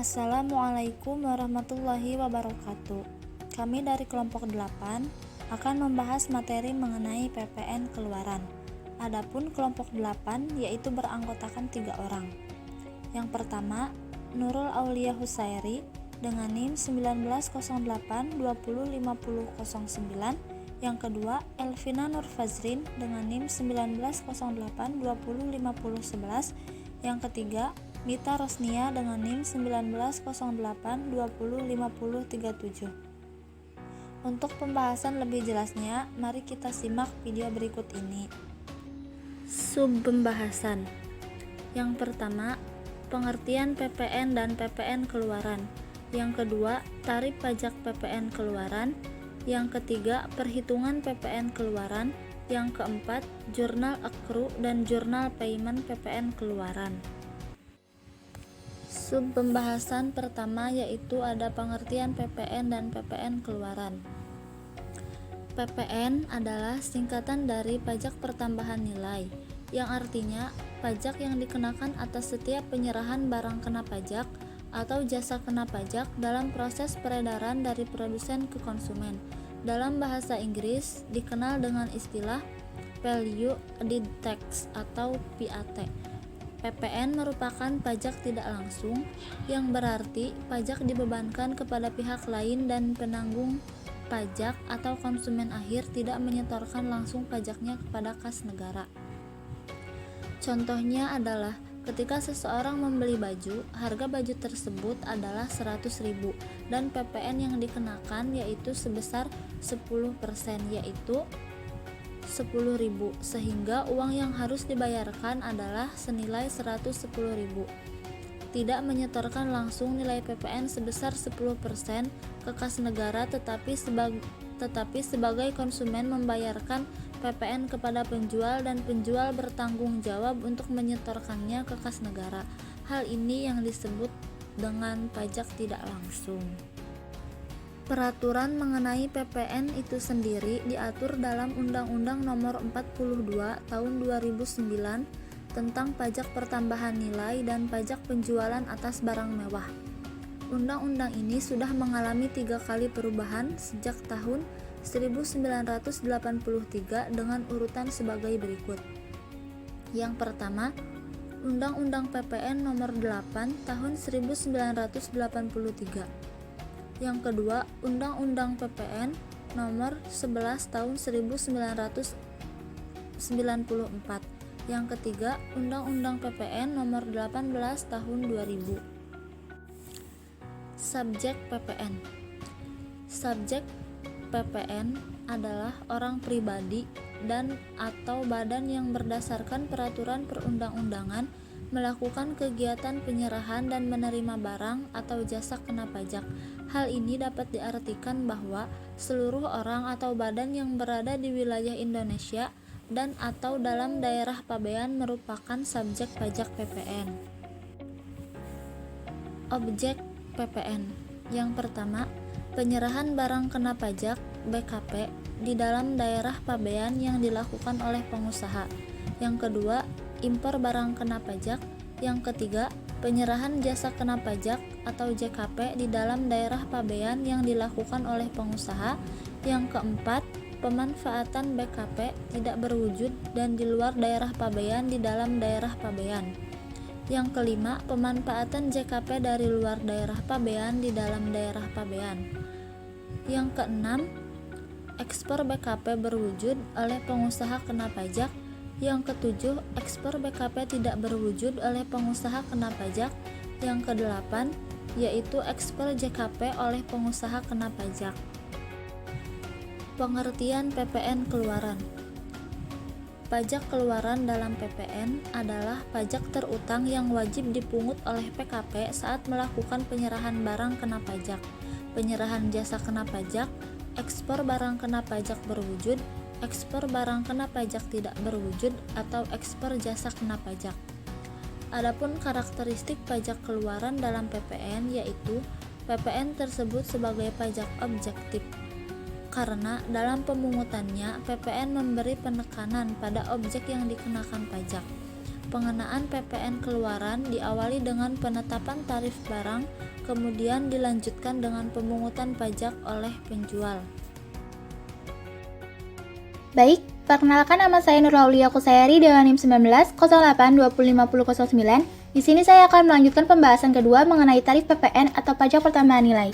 Assalamualaikum warahmatullahi wabarakatuh. Kami dari kelompok 8 akan membahas materi mengenai PPN keluaran. Adapun kelompok 8 yaitu beranggotakan 3 orang. Yang pertama, Nurul Aulia Husairi dengan NIM 1908205009. Yang kedua, Elvina Nur Fazrin dengan NIM 1908205011. Yang ketiga, Mita Rosnia dengan NIM 1908205037. Untuk pembahasan lebih jelasnya, mari kita simak video berikut ini. Subpembahasan. Yang pertama, pengertian PPN dan PPN keluaran. Yang kedua, tarif pajak PPN keluaran. Yang ketiga, perhitungan PPN keluaran. Yang keempat, jurnal accrue dan jurnal payment PPN keluaran. Subpembahasan pertama yaitu ada pengertian PPN dan PPN keluaran. PPN adalah singkatan dari pajak pertambahan nilai, yang artinya pajak yang dikenakan atas setiap penyerahan barang kena pajak atau jasa kena pajak dalam proses peredaran dari produsen ke konsumen. Dalam bahasa Inggris dikenal dengan istilah Value Added Tax atau VAT. PPN merupakan pajak tidak langsung, yang berarti pajak dibebankan kepada pihak lain dan penanggung pajak atau konsumen akhir tidak menyetorkan langsung pajaknya kepada kas negara. Contohnya adalah ketika seseorang membeli baju, harga baju tersebut adalah 100.000 dan PPN yang dikenakan yaitu sebesar 10%, yaitu 10.000, sehingga uang yang harus dibayarkan adalah senilai 110.000. Tidak menyetorkan langsung nilai PPN sebesar 10% ke kas negara, tetapi sebagai konsumen membayarkan PPN kepada penjual dan penjual bertanggung jawab untuk menyetorkannya ke kas negara. Hal ini yang disebut dengan pajak tidak langsung. Peraturan mengenai PPN itu sendiri diatur dalam Undang-Undang Nomor 42 Tahun 2009 tentang pajak pertambahan nilai dan pajak penjualan atas barang mewah. Undang-undang ini sudah mengalami 3 kali perubahan sejak tahun 1983 dengan urutan sebagai berikut. Yang pertama, Undang-Undang PPN Nomor 8 Tahun 1983. Yang kedua, Undang-Undang PPN Nomor 11 Tahun 1994. Yang ketiga, Undang-Undang PPN Nomor 18 Tahun 2000. Subjek PPN. Subjek PPN adalah orang pribadi dan atau badan yang berdasarkan peraturan perundang-undangan melakukan kegiatan penyerahan dan menerima barang atau jasa kena pajak. Hal ini dapat diartikan bahwa seluruh orang atau badan yang berada di wilayah Indonesia dan atau dalam daerah pabean merupakan subjek pajak PPN. Objek PPN. Yang pertama, penyerahan barang kena pajak BKP di dalam daerah pabean yang dilakukan oleh pengusaha. Yang kedua, impor barang kena pajak. Yang ketiga, penyerahan jasa kena pajak atau JKP di dalam daerah pabean yang dilakukan oleh pengusaha. Yang keempat, pemanfaatan BKP tidak berwujud dan di luar daerah pabean di dalam daerah pabean. Yang kelima, pemanfaatan JKP dari luar daerah pabean di dalam daerah pabean. Yang keenam, ekspor BKP berwujud oleh pengusaha kena pajak. Yang ketujuh, ekspor BKP tidak berwujud oleh pengusaha kena pajak. Yang kedelapan, yaitu ekspor JKP oleh pengusaha kena pajak. Pengertian PPN keluaran. Pajak keluaran dalam PPN adalah pajak terutang yang wajib dipungut oleh PKP saat melakukan penyerahan barang kena pajak, penyerahan jasa kena pajak, ekspor barang kena pajak berwujud, ekspor barang kena pajak tidak berwujud, atau ekspor jasa kena pajak. Adapun karakteristik pajak keluaran dalam PPN yaitu PPN tersebut sebagai pajak objektif. Karena dalam pemungutannya PPN memberi penekanan pada objek yang dikenakan pajak. pengenaan PPN keluaran diawali dengan penetapan tarif barang, kemudian dilanjutkan dengan pemungutan pajak oleh penjual. Baik, perkenalkan nama saya Nurul Aulia Kusayari dengan NIM 19 08 20 50 09. Di sini saya akan melanjutkan pembahasan kedua mengenai tarif PPN atau pajak pertambahan nilai.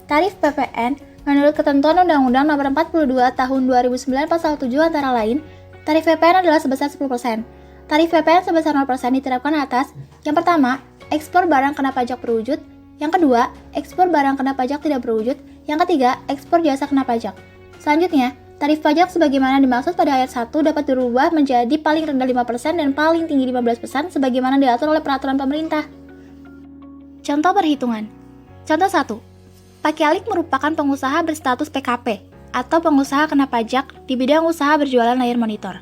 Tarif PPN menurut ketentuan Undang-Undang Nomor 42 Tahun 2009 Pasal 7 antara lain, tarif PPN adalah sebesar 10%. Tarif PPN sebesar 0% diterapkan atas: yang pertama, ekspor barang kena pajak berwujud; yang kedua, ekspor barang kena pajak tidak berwujud; yang ketiga, ekspor jasa kena pajak. Selanjutnya, tarif pajak sebagaimana dimaksud pada ayat 1 dapat dirubah menjadi paling rendah 5% dan paling tinggi 15% sebagaimana diatur oleh peraturan pemerintah. Contoh perhitungan. Contoh 1. Pakialik merupakan pengusaha berstatus PKP atau pengusaha kena pajak di bidang usaha berjualan layar monitor.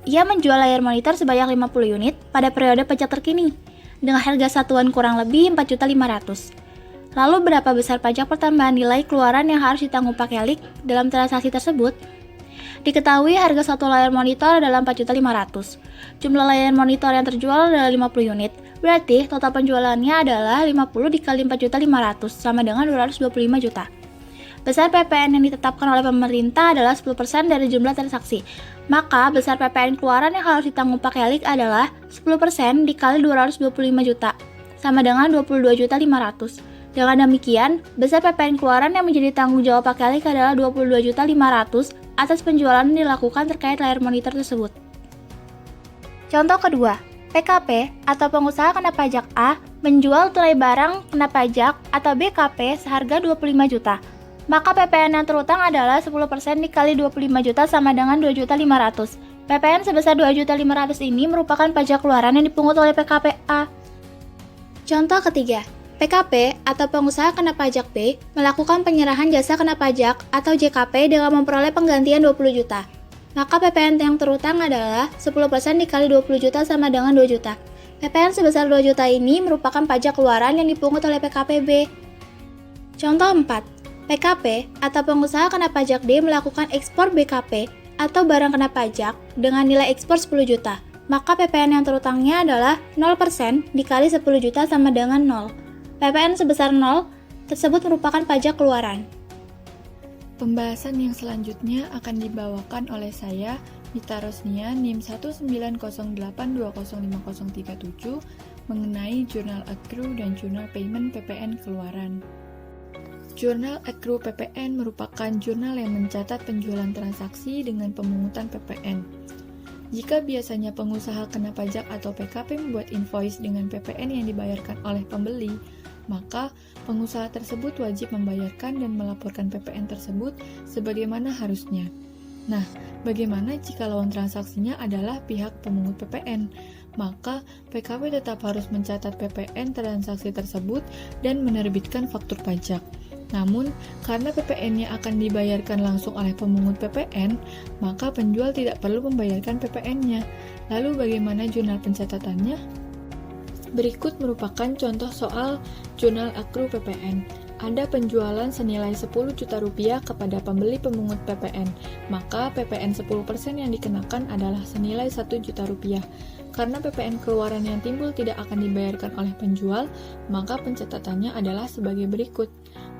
Ia menjual layar monitor sebanyak 50 unit pada periode pajak terkini dengan harga satuan kurang lebih 4.500.000. Lalu berapa besar pajak pertambahan nilai keluaran yang harus ditanggung Pakialik dalam transaksi tersebut? Diketahui harga satu layar monitor adalah 4.500.000. Jumlah layar monitor yang terjual adalah 50 unit. Berarti total penjualannya adalah 50 dikali 4.500.000 sama dengan 225 juta. Besar PPN yang ditetapkan oleh pemerintah adalah 10% dari jumlah transaksi. Maka besar PPN keluaran yang harus ditanggung Pakialik adalah 10% dikali 225 juta sama dengan 22.500.000. Dengan demikian, besar PPN keluaran yang menjadi tanggung jawab Pakialik adalah 22.500.000 atas penjualan yang dilakukan terkait layar monitor tersebut. Contoh kedua, PKP atau pengusaha kena pajak A menjual tunai barang kena pajak atau BKP seharga 25 juta. Maka PPN yang terutang adalah 10% dikali 25 juta sama dengan 2.500.000. PPN sebesar 2.500.000 ini merupakan pajak keluaran yang dipungut oleh PKP A. Contoh ketiga, PKP atau pengusaha kena pajak B melakukan penyerahan jasa kena pajak atau JKP dengan memperoleh penggantian 20 juta. Maka PPN yang terutang adalah 10% dikali 20 juta sama dengan 2 juta. PPN sebesar 2 juta ini merupakan pajak keluaran yang dipungut oleh PKP B. Contoh 4. PKP atau pengusaha kena pajak D melakukan ekspor BKP atau barang kena pajak dengan nilai ekspor 10 juta. Maka PPN yang terutangnya adalah 0% dikali 10 juta sama dengan 0. PPN sebesar 0 tersebut merupakan pajak keluaran. Pembahasan yang selanjutnya akan dibawakan oleh saya, Mita Rosnia, NIM 19082050037, mengenai Jurnal Accrue dan Jurnal Payment PPN Keluaran. Jurnal Accrue PPN merupakan jurnal yang mencatat penjualan transaksi dengan pemungutan PPN. Jika biasanya pengusaha kena pajak atau PKP membuat invoice dengan PPN yang dibayarkan oleh pembeli, maka pengusaha tersebut wajib membayarkan dan melaporkan PPN tersebut sebagaimana harusnya. Nah, bagaimana jika lawan transaksinya adalah pihak pemungut PPN? Maka PKP tetap harus mencatat PPN transaksi tersebut dan menerbitkan faktur pajak. Namun, karena PPN-nya akan dibayarkan langsung oleh pemungut PPN, maka penjual tidak perlu membayarkan PPN-nya. Lalu bagaimana jurnal pencatatannya? Berikut merupakan contoh soal Jurnal Accrue PPN. Ada penjualan senilai 10 juta rupiah kepada pembeli pemungut PPN, maka PPN 10% yang dikenakan adalah senilai 1 juta rupiah. Karena PPN keluaran yang timbul tidak akan dibayarkan oleh penjual, maka pencatatannya adalah sebagai berikut.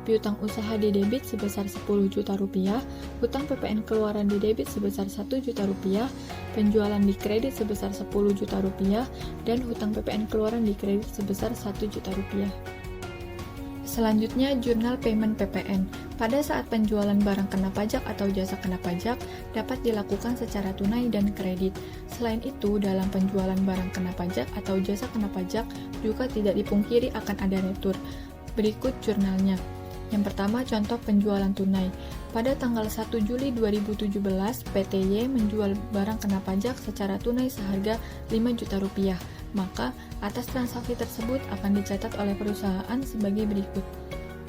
Piutang usaha didebit sebesar 10 juta rupiah, hutang PPN keluaran didebit sebesar 1 juta rupiah, penjualan dikredit sebesar 10 juta rupiah, dan hutang PPN keluaran dikredit sebesar 1 juta rupiah. Selanjutnya, Jurnal Payment PPN. Pada saat penjualan barang kena pajak atau jasa kena pajak dapat dilakukan secara tunai dan kredit. Selain itu, dalam penjualan barang kena pajak atau jasa kena pajak juga tidak dipungkiri akan ada retur. Berikut jurnalnya. Yang pertama, contoh penjualan tunai. Pada tanggal 1 Juli 2017, PTY menjual barang kena pajak secara tunai seharga 5 juta rupiah. Maka, atas transaksi tersebut akan dicatat oleh perusahaan sebagai berikut.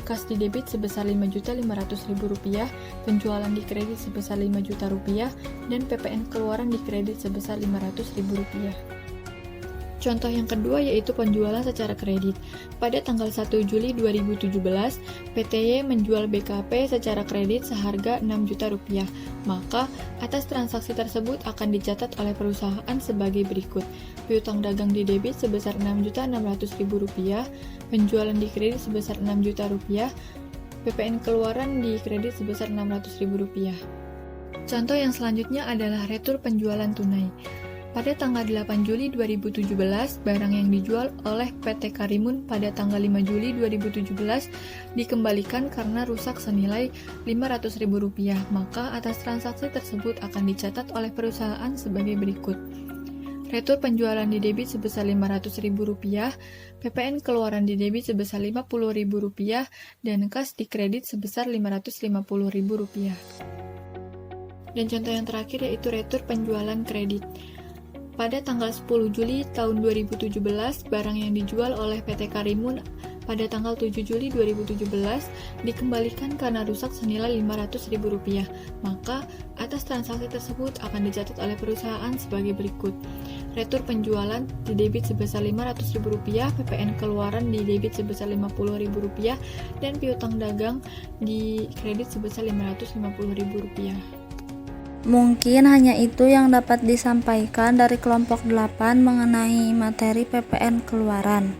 Kas didebit sebesar 5.500.000 rupiah, penjualan dikredit sebesar 5 juta rupiah, dan PPN keluaran dikredit sebesar 500.000 rupiah. Contoh yang kedua yaitu penjualan secara kredit. Pada tanggal 1 Juli 2017, PTY menjual BKP secara kredit seharga Rp6 juta. Maka, atas transaksi tersebut akan dicatat oleh perusahaan sebagai berikut. Piutang dagang di debit sebesar Rp6.600.000, penjualan di kredit sebesar Rp6 juta, PPN keluaran di kredit sebesar Rp600.000. Contoh yang selanjutnya adalah retur penjualan tunai. Pada tanggal 8 Juli 2017, barang yang dijual oleh PT Karimun pada tanggal 5 Juli 2017 dikembalikan karena rusak senilai Rp500.000, maka atas transaksi tersebut akan dicatat oleh perusahaan sebagai berikut. Retur penjualan di debit sebesar Rp500.000, PPN keluaran di debit sebesar Rp50.000, dan kas di kredit sebesar Rp550.000. Dan contoh yang terakhir yaitu retur penjualan kredit. Pada tanggal 10 Juli tahun 2017, barang yang dijual oleh PT Karimun pada tanggal 7 Juli 2017 dikembalikan karena rusak senilai Rp500.000, maka atas transaksi tersebut akan dicatat oleh perusahaan sebagai berikut. Retur penjualan di debit sebesar Rp500.000, PPN keluaran di debit sebesar Rp50.000, dan piutang dagang di kredit sebesar Rp550.000. Mungkin hanya itu yang dapat disampaikan dari kelompok 8 mengenai materi PPN keluaran.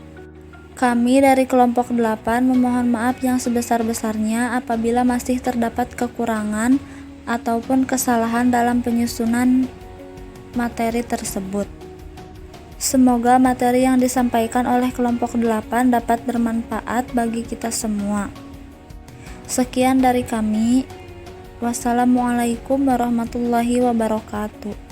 Kami dari kelompok 8 memohon maaf yang sebesar-besarnya apabila masih terdapat kekurangan ataupun kesalahan dalam penyusunan materi tersebut. Semoga materi yang disampaikan oleh kelompok 8 dapat bermanfaat bagi kita semua. Sekian dari kami. Wassalamualaikum warahmatullahi wabarakatuh.